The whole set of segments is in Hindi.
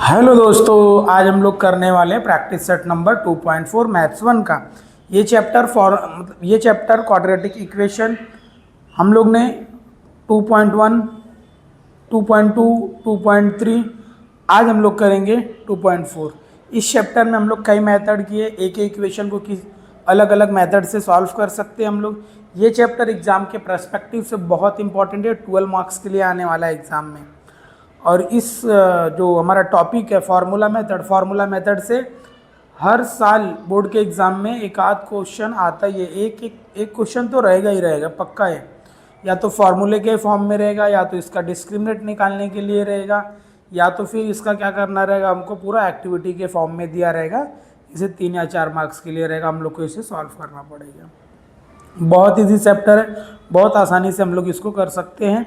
हेलो दोस्तों, आज हम लोग करने वाले हैं प्रैक्टिस सेट नंबर 2.4 मैथ्स 1 का। ये चैप्टर क्वाड्रेटिक इक्वेशन हम लोग ने 2.1, 2.2, 2.3, आज हम लोग करेंगे 2.4। इस चैप्टर में हम लोग कई मेथड किए, एक एक इक्वेशन को किस अलग अलग मेथड से सॉल्व कर सकते हैं हम लोग। ये चैप्टर एग्जाम के पर्सपेक्टिव से बहुत इंपॉर्टेंट है, 12 मार्क्स के लिए आने वाला है एग्जाम में। और इस जो हमारा टॉपिक है फार्मूला मेथड से हर साल बोर्ड के एग्ज़ाम में एक आध क्वेश्चन आता ही है। एक क्वेश्चन तो रहेगा ही रहेगा, पक्का है। या तो फार्मूले के फॉर्म में रहेगा, या तो इसका डिस्क्रिमिनेंट निकालने के लिए रहेगा, या तो फिर इसका क्या करना रहेगा, हमको पूरा एक्टिविटी के फॉर्म में दिया रहेगा। इसे 3 या 4 मार्क्स के लिए रहेगा, हम लोग को इसे सॉल्व करना पड़ेगा। बहुत इजी चैप्टर है, बहुत आसानी से हम लोग इसको कर सकते हैं।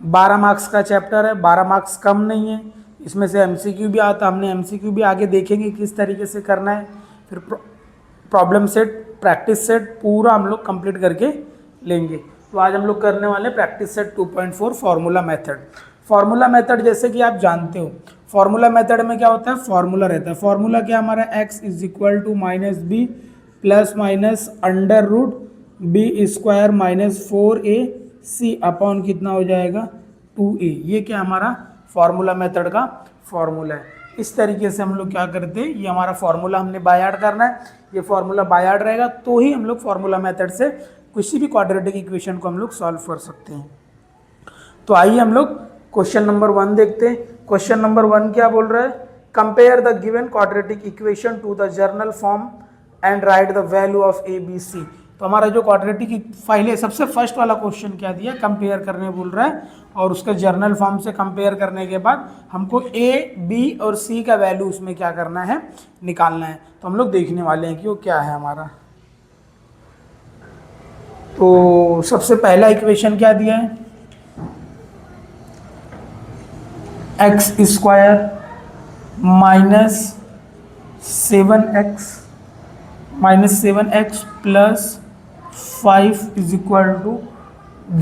12 मार्क्स का चैप्टर है, 12 मार्क्स कम नहीं है। इसमें से एमसीक्यू भी आता, हमने एमसीक्यू भी आगे देखेंगे किस तरीके से करना है। फिर प्रॉब्लम सेट, प्रैक्टिस सेट पूरा हम लोग कंप्लीट करके लेंगे। तो आज हम लोग करने वाले practice set 2.4 formula method. Formula method जैसे कि आप जानते हो, फार्मूला मेथड में क्या होता है, फार्मूला रहता है। फार्मूला क्या हमारा x = -b plus minus under root b² - 4ac upon कितना हो जाएगा 2a। ये क्या हमारा फार्मूला मेथड का फार्मूला है। इस तरीके से हम लोग क्या करते हैं, ये हमारा फार्मूला हमने बाय हार्ट करना है। ये फार्मूला बाय हार्ट रहेगा तो ही हम लोग फार्मूला मेथड से किसी भी क्वाड्रेटिक इक्वेशन को हम लोग सॉल्व कर सकते हैं। तो आइए हम लोग क्वेश्चन नंबर 1 देखते हैं। क्वेश्चन नंबर 1 क्या बोल रहा है, compare the given quadratic equation to the general form and write the value of a b c. तो हमारा जो क्वाड्रेटिक पहले सबसे फर्स्ट वाला क्वेश्चन क्या दिया, कंपेयर करने बोल रहा है, और उसका जर्नल फॉर्म से कंपेयर करने के बाद हमको ए बी और सी का वैल्यू उसमें क्या करना है, निकालना है। तो हम लोग देखने वाले हैं कि वो क्या है हमारा। तो सबसे पहला इक्वेशन क्या दिया है, x² -7x प्लस 5 =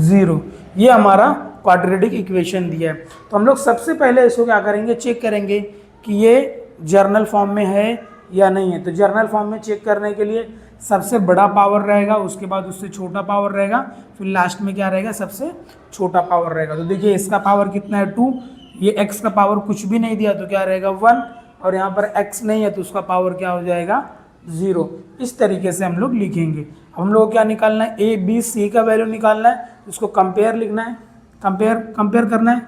0। ये हमारा क्वाड्रेटिक इक्वेशन दिया है। तो हम लोग सबसे पहले इसको क्या करेंगे, चेक करेंगे कि ये जर्नल फॉर्म में है या नहीं है। तो जर्नल फॉर्म में चेक करने के लिए सबसे बड़ा पावर रहेगा, उसके बाद उससे छोटा पावर रहेगा, फिर लास्ट में क्या रहेगा, सबसे छोटा पावर रहेगा। तो देखिए इसका पावर कितना है 2, ये x का पावर कुछ भी नहीं दिया तो क्या रहेगा 1, और यहाँ पर x नहीं है तो उसका पावर क्या हो जाएगा 0। इस तरीके से हम लोग लिखेंगे। हम लोग को क्या निकालना है, ए बी सी का वैल्यू निकालना है, उसको कंपेयर लिखना है, कंपेयर करना है,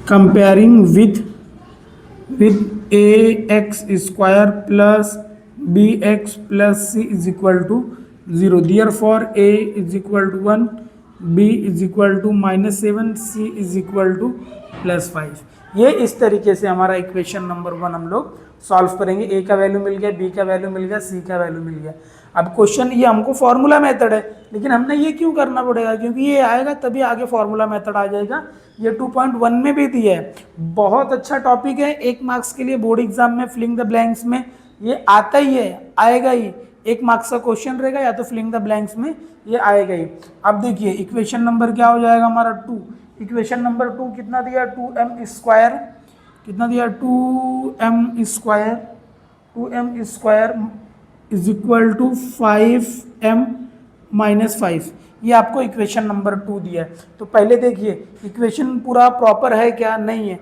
comparing with ax² plus bx plus c = 0। Therefore a = 1, b = -7, c = +5। ये इस तरीके से हमारा इक्वेशन नंबर 1 हम लोग सॉल्व करेंगे। ए का वैल्यू मिल गया, बी का वैल्यू मिल गया, सी का वैल्यू मिल गया। अब क्वेश्चन ये हमको फार्मूला मेथड है, लेकिन हमने ये क्यों करना पड़ेगा, क्योंकि ये आएगा तभी आगे फार्मूला मेथड आ जाएगा। ये 2.1 में भी दिया है, बहुत अच्छा टॉपिक है। 1 मार्क्स के लिए बोर्ड एग्जाम में फिलिंग द ब्लैंक्स में ये आता ही है, आएगा ही। 1 मार्क्स का क्वेश्चन रहेगा, या तो फिलिंग द ब्लैंक्स में ये आएगा ही। अब देखिए इक्वेशन नंबर क्या हो जाएगा हमारा 2। इक्वेशन नंबर 2 कितना दिया, 2m², कितना दिया 2m² = 5m - 5। ये आपको इक्वेशन नंबर 2 दिया है। तो पहले देखिए इक्वेशन पूरा प्रॉपर है क्या, नहीं है,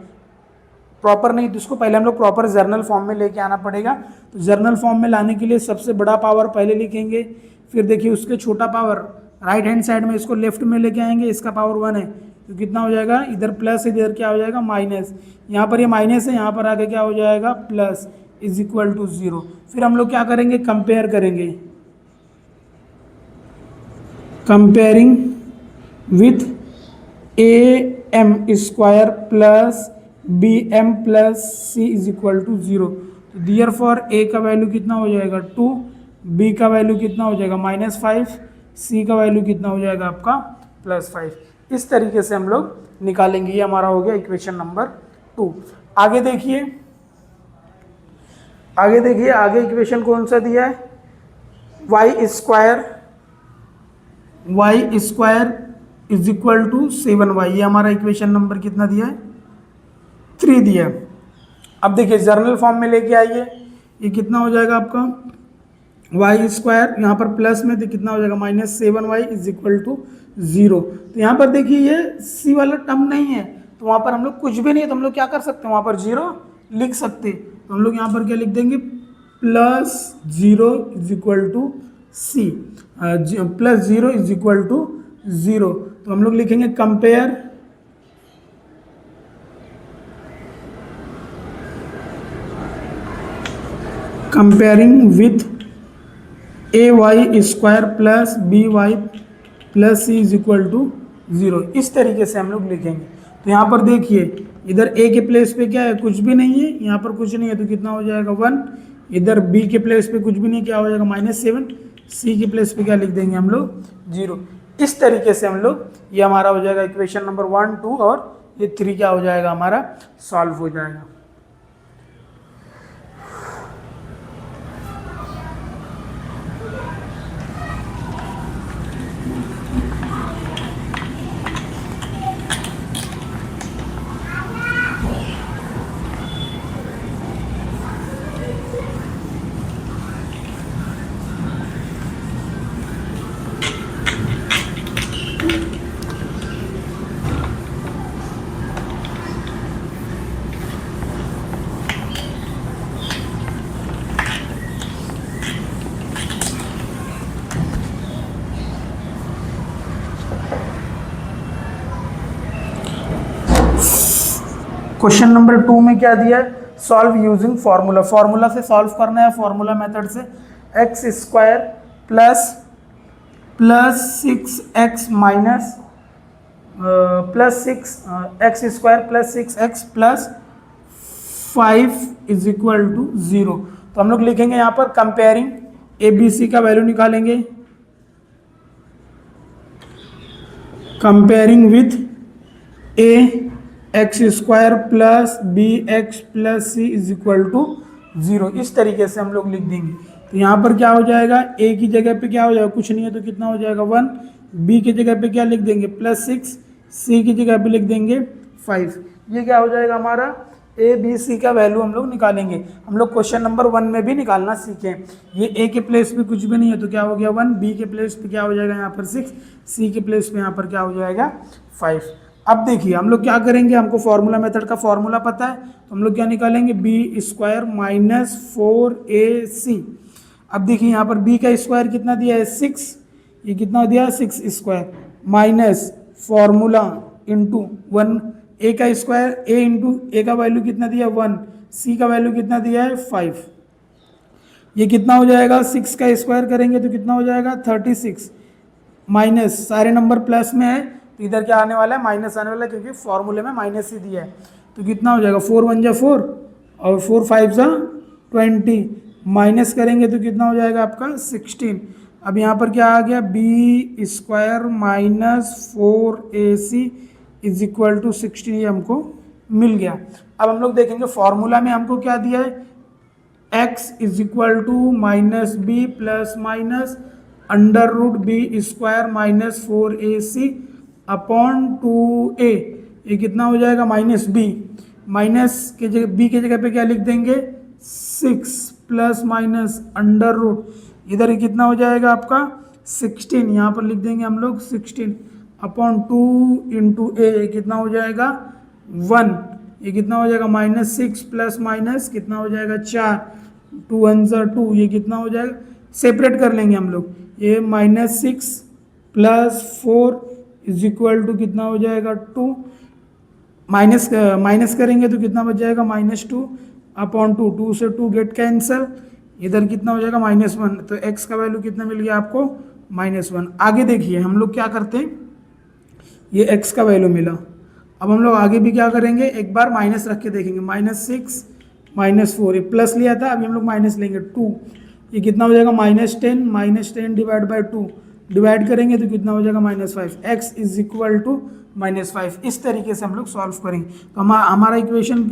प्रॉपर नहीं, तो इसको पहले हम लोग प्रॉपर जर्नल फॉर्म में लेके आना पड़ेगा। तो जर्नल फॉर्म में लाने के लिए सबसे बड़ा पावर पहले लिखेंगे, फिर देखिए उसके छोटा पावर राइट हैंड साइड में इसको लेफ्ट में लेके आएंगे। इसका पावर 1 है तो कितना हो जाएगा, इधर प्लस, इधर क्या हो जाएगा माइनस, यहाँ पर ये माइनस है, यहाँ पर आगे क्या हो जाएगा प्लस = 0। फिर हम लोग क्या करेंगे, कंपेयर करेंगे, comparing with am² plus bm plus c = 0। तो देयरफॉर a का वैल्यू कितना हो जाएगा 2, b का वैल्यू कितना हो जाएगा -5, c का वैल्यू कितना हो जाएगा आपका +5। इस तरीके से हम लोग निकालेंगे। ये हमारा हो गया इक्वेशन नंबर 2। आगे देखिए, आगे इक्वेशन कौन सा दिया है, y² is equal to 7y, ये हमारा इक्वेशन नंबर कितना दिया है, 3 दिया है। अब देखिए जर्नल फॉर्म में लेके आइए, ये कितना हो जाएगा आपका वाई स्क्वायर, यहाँ पर प्लस में तो कितना हो जाएगा -7y इज इक्वल टू 0। तो यहाँ पर देखिए ये सी वाला टर्म नहीं है, तो वहाँ पर हम लोग कुछ भी नहीं है, तो हम लोग क्या कर सकते हैं, वहाँ पर 0 लिख सकते। तो हम लोग यहाँ पर क्या लिख देंगे, +0 is equal to c, +0 is equal to 0। तो हम लोग लिखेंगे comparing with ay² plus by plus c is equal to 0, इस तरीके से हम लोग लिखेंगे। तो यहाँ पर देखिए इधर a के प्लेस पे क्या है, कुछ भी नहीं है, यहाँ पर कुछ नहीं है, तो कितना हो जाएगा 1। इधर b के प्लेस पे कुछ भी नहीं, क्या हो जाएगा -7। c के प्लेस पे क्या लिख देंगे हम लोग 0। इस तरीके से हम लोग, ये हमारा हो जाएगा इक्वेशन नंबर 1, 2 और ये 3 क्या हो जाएगा हमारा सॉल्व हो जाएगा। क्वेश्चन नंबर 2 में क्या दिया है, सॉल्व यूजिंग फार्मूला। फार्मूला से सॉल्व करना है, फार्मूला मेथड से x² plus 6x minus x² plus 6x plus 5 is equal to 0। तो हम लोग लिखेंगे यहाँ पर कंपेयरिंग ABC का वैल्यू निकालेंगे, comparing with x² plus bx plus c is equal to 0, इस तरीके से हम लोग लिख देंगे। तो यहाँ पर क्या हो जाएगा, a की जगह पे क्या हो जाएगा, कुछ नहीं है, तो कितना हो जाएगा 1। b की जगह पे क्या लिख देंगे +6, c की जगह पे लिख देंगे 5। ये क्या हो जाएगा हमारा a b c का वैल्यू हम लोग निकालेंगे। हम लोग क्वेश्चन नंबर 1 में भी निकालना सीखें। ये a के प्लेस पे कुछ भी नहीं है, तो क्या हो गया 1, b के प्लेस पे क्या हो जाएगा यहाँ पर 6, c के प्लेस पे यहाँ पर क्या हो जाएगा 5। अब देखिए हम लोग क्या करेंगे, हमको फार्मूला मेथड का फार्मूला पता है, तो हम लोग क्या निकालेंगे b² माइनस 4ac। अब देखिए यहाँ पर b का स्क्वायर कितना दिया है 6, ये कितना दिया है 6² माइनस फार्मूला इंटू 1, a का स्क्वायर a इंटू a का वैल्यू कितना दिया 1, c का वैल्यू कितना दिया है 5। ये कितना हो जाएगा, 6 का स्क्वायर करेंगे तो कितना हो जाएगा 36 माइनस, सारे नंबर प्लस में है तो इधर क्या आने वाला है माइनस आने वाला है, क्योंकि फॉर्मूले में माइनस ही दिया है। तो कितना हो जाएगा 4 1 जा 4 और 4 5 जा 20, माइनस करेंगे तो कितना हो जाएगा आपका 16। अब यहाँ पर क्या आ गया b² minus 4ac is equal to 16, ये हमको मिल गया। अब हम लोग देखेंगे फॉर्मूला में हमको क्या दिया है, x is equal to minus b plus minus √b² minus 4ac upon 2a, ये कितना हो जाएगा -b, माइनस के जगह b के जगह पे क्या लिख देंगे 6 प्लस माइनस √ इधर कितना हो जाएगा आपका 16, यहाँ पर लिख देंगे हम लोग 16 अपॉन 2 इंटू a, कितना हो जाएगा 1, ये कितना हो जाएगा -6 प्लस माइनस कितना हो जाएगा 4, 2 1 जा 2, ये कितना हो जाएगा, सेपरेट कर लेंगे हम लोग, ये -6 प्लस 4 इज इक्वल टू कितना हो जाएगा 2, माइनस करेंगे तो कितना बच जाएगा -2 अपॉन 2, 2 से 2 गेट कैंसल, इधर कितना हो जाएगा -1। तो x का वैल्यू कितना मिल गया आपको -1। आगे देखिए हम लोग क्या करते हैं, ये x का वैल्यू मिला, अब हम लोग आगे भी क्या करेंगे, एक बार माइनस रख के देखेंगे, -6 -4, ये प्लस लिया था, अभी हम लोग माइनस लेंगे 2, ये कितना हो जाएगा -10 डिवाइड बाई 2, डिवाइड करेंगे तो कितना हो जाएगा -5, x इज इक्वल टू -5। इस तरीके से हम लोग सॉल्व करेंगे। तो हमारा इक्वेशन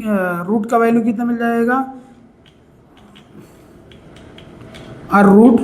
रूट का वैल्यू कितना मिल जाएगा, और root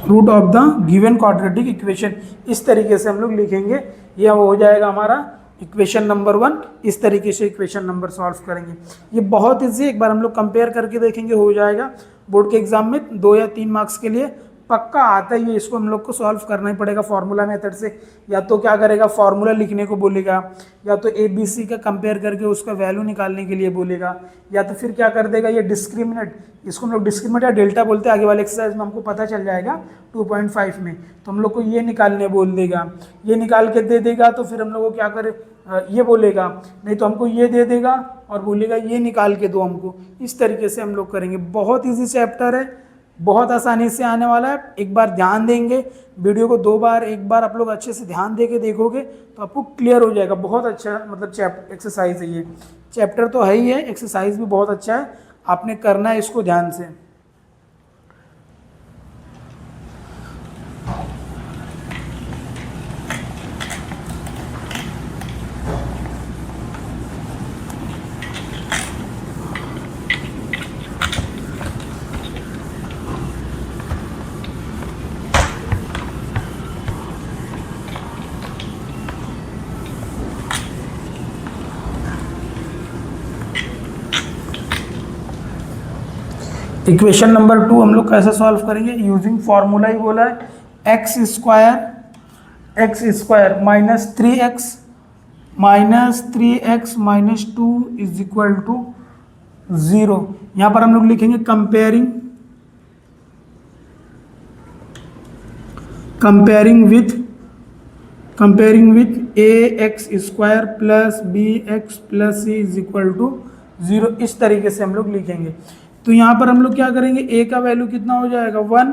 root of the given quadratic equation. इस तरीके से हम लोग लिखेंगे, यह हो जाएगा हमारा इक्वेशन नंबर 1। इस तरीके से इक्वेशन नंबर सॉल्व करेंगे। ये बहुत ईजी, एक बार हम लोग कंपेयर करके देखेंगे, हो जाएगा। बोर्ड के एग्जाम में 2 या 3 मार्क्स के लिए पक्का आता ही है। इसको हम लोग को सॉल्व करना ही पड़ेगा फॉर्मूला मेथड से। या तो क्या करेगा, फॉर्मूला लिखने को बोलेगा, या तो ABC का कंपेयर करके उसका वैल्यू निकालने के लिए बोलेगा, या तो फिर क्या कर देगा, ये डिस्क्रिमिनेट, इसको हम लोग डिस्क्रिमिनेट या डेल्टा बोलते हैं, आगे वाले एक्सरसाइज में हमको पता चल जाएगा 2.5 में। तो हम लोग को ये निकालने बोल देगा, ये निकाल के दे देगा, तो फिर हम लोग को क्या करे, ये बोलेगा, नहीं तो हमको ये दे देगा और बोलेगा ये निकाल के दो हमको। इस तरीके से हम लोग करेंगे। बहुत ईजी चैप्टर है, बहुत आसानी से आने वाला है। एक बार ध्यान देंगे, वीडियो को 2 बार 1 बार आप लोग अच्छे से ध्यान दे के देखोगे तो आपको क्लियर हो जाएगा। बहुत अच्छा मतलब एक्सरसाइज है ये। चैप्टर तो है ही है, एक्सरसाइज भी बहुत अच्छा है, आपने करना है इसको ध्यान से। इक्वेशन नंबर 2 हम लोग कैसे सॉल्व करेंगे, यूजिंग फॉर्मूला ही बोला है, x square minus 3x minus 2 is equal to 0। यहाँ पर हम लोग लिखेंगे comparing with ax square plus bx plus c is equal to 0। इस तरीके से हम लोग लिखेंगे। तो यहाँ पर हम लोग क्या करेंगे, a का वैल्यू कितना हो जाएगा 1,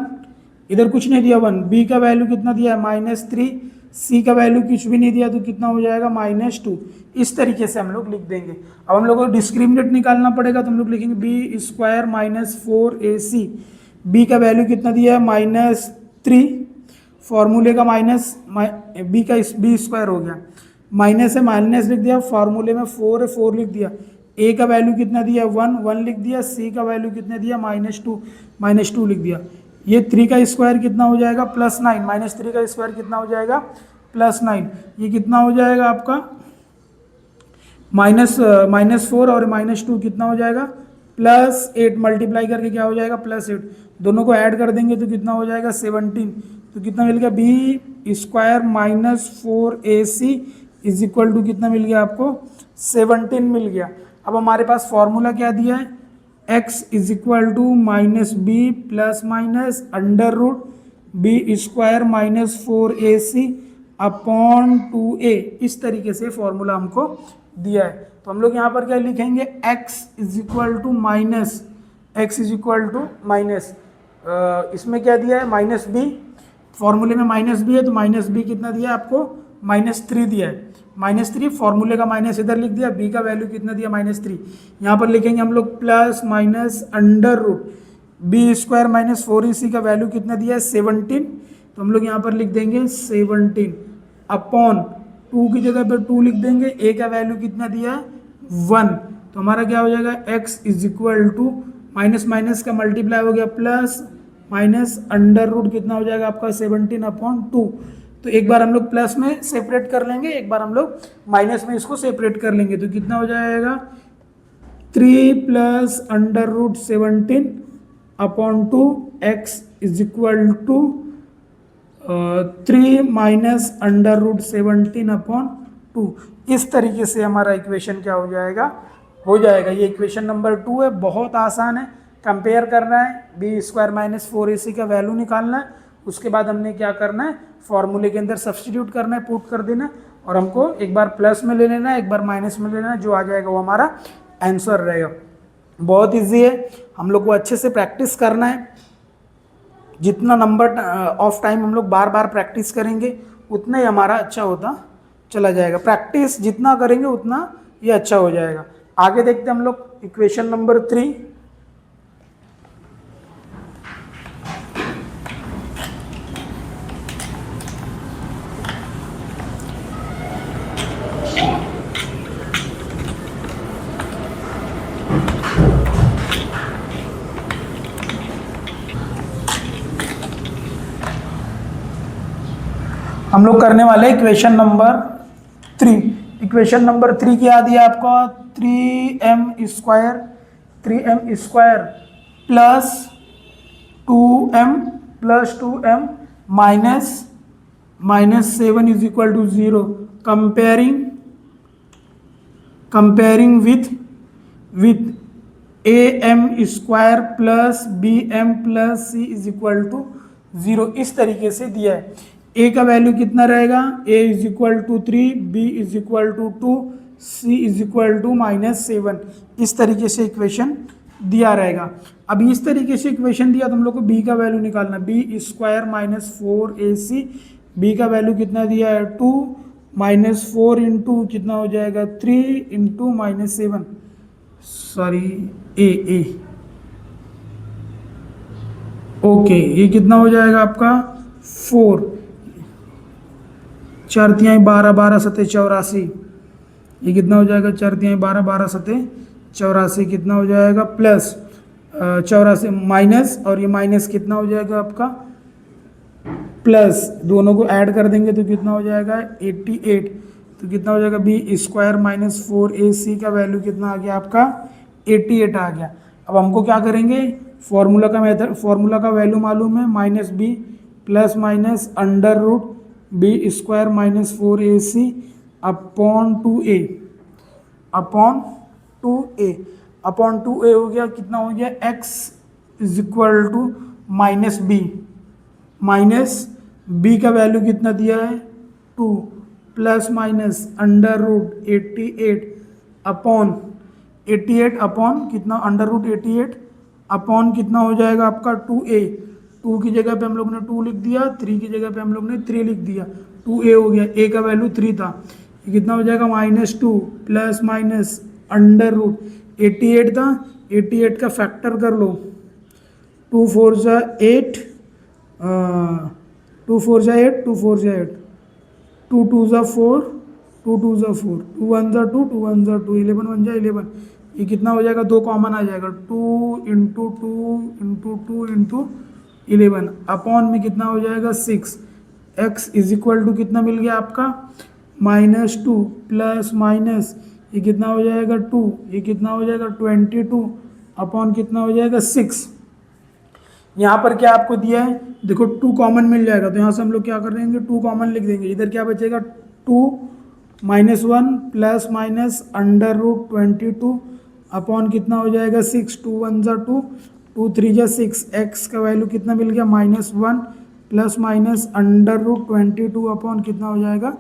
इधर कुछ नहीं दिया 1, b का वैल्यू कितना दिया है -3, c का वैल्यू कुछ भी नहीं दिया तो कितना हो जाएगा -2। इस तरीके से हम लोग लिख देंगे। अब हम लोग को डिस्क्रिमिनेंट निकालना पड़ेगा, तो हम लोग लिखेंगे b square minus 4ac, b का वैल्यू कितना दिया है -3, फॉर्मूले का माइनस b स्क्वायर हो गया, माइनस है माइनस लिख दिया, फॉर्मूले में 4 है 4 लिख दिया, a का वैल्यू कितना दिया 1 लिख दिया, c का वैल्यू कितना दिया -2 लिख दिया। ये 3 का स्क्वायर कितना हो जाएगा +9, -3 का स्क्वायर कितना हो जाएगा +9, ये कितना हो जाएगा आपका -4 और -2 कितना हो जाएगा +8, मल्टीप्लाई करके क्या हो जाएगा +8, दोनों को ऐड कर देंगे तो कितना हो जाएगा 17। तो कितना मिल गया b square minus 4ac is equal to कितना मिल गया आपको 17 मिल गया। अब हमारे पास फॉर्मूला क्या दिया है, x is equal to -b plus minus under root b square minus 4ac upon 2a। इस तरीके से फॉर्मूला हमको दिया है। तो हम लोग यहाँ पर क्या लिखेंगे, x is equal to minus, इसमें क्या दिया है -b, फॉर्मूले में -b है तो -b कितना दिया है आपको -3 दिया है, -3 फॉर्मूले का माइनस इधर लिख दिया, b का वैल्यू कितना दिया -3। यहाँ पर लिखेंगे हम लोग plus minus under root b square minus 4ac का वैल्यू कितना दिया है 17, तो हम लोग यहाँ पर लिख देंगे 17 अपॉन 2 की जगह पर 2 लिख देंगे, a का वैल्यू कितना दिया है 1। तो हमारा क्या हो जाएगा x is equal to minus minus का मल्टीप्लाई हो गया प्लस माइनस अंडर रूट कितना हो जाएगा आपका 17 अपॉन 2। तो एक बार हम लोग प्लस में सेपरेट कर लेंगे, एक बार हम लोग माइनस में इसको सेपरेट कर लेंगे, तो कितना हो जाएगा 3 plus under root 17 upon 2 x is equal to 3 minus under root 17 upon 2। इस तरीके से हमारा इक्वेशन क्या हो जाएगा, ये इक्वेशन नंबर 2 है। बहुत आसान है, कंपेयर करना है, b स्क्वायर माइनस 4ac का वैल्यू निकालना है, उसके बाद हमने क्या करना है, फॉर्मूले के अंदर सब्स्टिट्यूट करना है, पुट कर देना, और हमको एक बार प्लस में ले लेना है, एक बार माइनस में ले लेना है, जो आ जाएगा वो हमारा आंसर रहेगा। बहुत इजी है, हम लोग को अच्छे से प्रैक्टिस करना है। जितना नंबर ऑफ टाइम हम लोग बार बार प्रैक्टिस करेंगे उतना ही हमारा अच्छा होता चला जाएगा। प्रैक्टिस जितना करेंगे उतना ये अच्छा हो जाएगा। आगे देखते हैं हम लोग इक्वेशन नंबर 3। हम लोग करने वाले इक्वेशन नंबर 3। इक्वेशन नंबर 3 क्या दिया आपका, 3m² plus 2m minus 7 is equal to 0, comparing with am² plus bm plus c is equal to 0। इस तरीके से दिया है। a का वैल्यू कितना रहेगा, a is equal to 3, b is equal to 2, c is equal to -7। इस तरीके से इक्वेशन दिया रहेगा। अब इस तरीके से इक्वेशन दिया तो हम लोग को b का वैल्यू निकालना, b² माइनस 4ac, b का वैल्यू कितना दिया है 2, -4 इंटू कितना हो जाएगा 3 इंटू -7, सॉरी ए ओके, ये कितना हो जाएगा आपका 4, 4 तिहाई 12, 12 सते 84, ये कितना हो जाएगा 4 तिहाई 12, 12 सते 84, कितना हो जाएगा प्लस 84 माइनस, और ये माइनस कितना हो जाएगा आपका प्लस, दोनों को ऐड कर देंगे तो कितना हो जाएगा 88, तो कितना हो जाएगा b² माइनस 4ac का वैल्यू कितना आ गया आपका 88 आ गया। अब हमको क्या करेंगे, फॉर्मूला का वैल्यू मालूम है, -b plus minus under root b² minus 4ac upon 2a हो गया, कितना हो गया x is equal to minus b का वैल्यू कितना दिया है 2 plus minus under root 88 upon कितना, अंडर रूट 88 अपॉन कितना हो जाएगा आपका 2a, 2 की जगह पे हम लोग ने 2 लिख दिया, 3 की जगह पे हम लोग ने 3 लिख दिया, 2a हो गया, a का वैल्यू 3 था, ये कितना हो जाएगा -2 प्लस माइनस अंडर रूट 88 था, 88 का फैक्टर कर लो, 2 4 जा 8, 2 4 जा 8, 2 4 जा 8, 2 2 जा 4, 2 2 जा 4, 2 1 जा 2, 2 1 जा 2, 11 1 जा 11, ये कितना हो जाएगा 2 कॉमन आ जाएगा, 2 इंटू 2 इंटू 2 इंटू 11 अपॉन में कितना हो जाएगा 6, x इज इक्वल टू कितना मिल गया आपका -2 प्लस माइनस ये कितना हो जाएगा 2, ये कितना हो जाएगा 22 अपॉन कितना हो जाएगा 6। यहाँ पर क्या आपको दिया है, देखो 2 कॉमन मिल जाएगा, तो यहाँ से हम लोग क्या कर देंगे 2 कॉमन लिख देंगे, इधर क्या बचेगा 2 -1 plus minus under root 22 upon कितना हो जाएगा 6, 2 1 जा 2, 2 3 जा 6, x का वैल्यू कितना मिल गया -1 plus minus under root 22 upon कितना हो जाएगा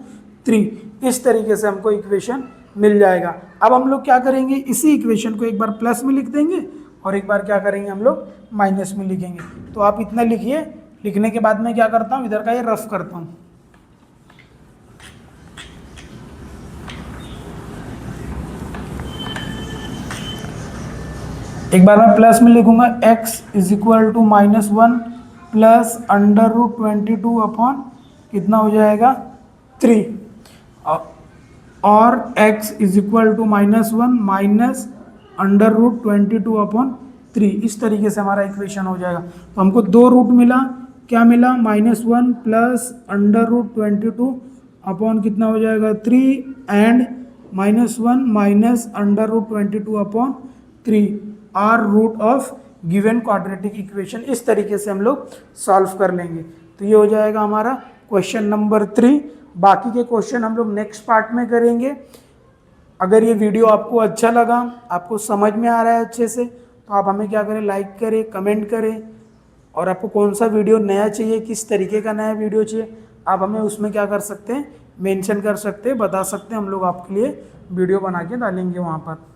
3। इस तरीके से हमको इक्वेशन मिल जाएगा। अब हम लोग क्या करेंगे, इसी इक्वेशन को एक बार प्लस में लिख देंगे और एक बार क्या करेंगे हम लोग माइनस में लिखेंगे। तो आप इतना लिखिए, लिखने के बाद मैं क्या करता हूँ इधर का ये रफ करता हूँ। एक बार मैं प्लस में लिखूंगा, x is equal to -1 plus under root 22 upon कितना हो जाएगा 3, और x is equal to -1 minus under root 22 upon 3। इस तरीके से हमारा इक्वेशन हो जाएगा। तो हमको 2 रूट मिला, क्या मिला -1 प्लस अंडर रूट 22 अपॉन कितना हो जाएगा 3 and -1 minus under root 22 upon 3 are root of given quadratic equation. इस तरीके से हम लोग सॉल्व कर लेंगे। तो ये हो जाएगा हमारा क्वेश्चन नंबर 3। बाकी के क्वेश्चन हम लोग नेक्स्ट पार्ट में करेंगे। अगर ये वीडियो आपको अच्छा लगा, आपको समझ में आ रहा है अच्छे से, तो आप हमें क्या करें, लाइक करें, कमेंट करें, और आपको कौन सा वीडियो नया चाहिए, किस तरीके का नया वीडियो चाहिए, आप हमें उसमें क्या कर सकते हैं, मेंशन कर सकते हैं, बता सकते हैं। हम लोग आपके लिए वीडियो बना के डालेंगे वहाँ पर।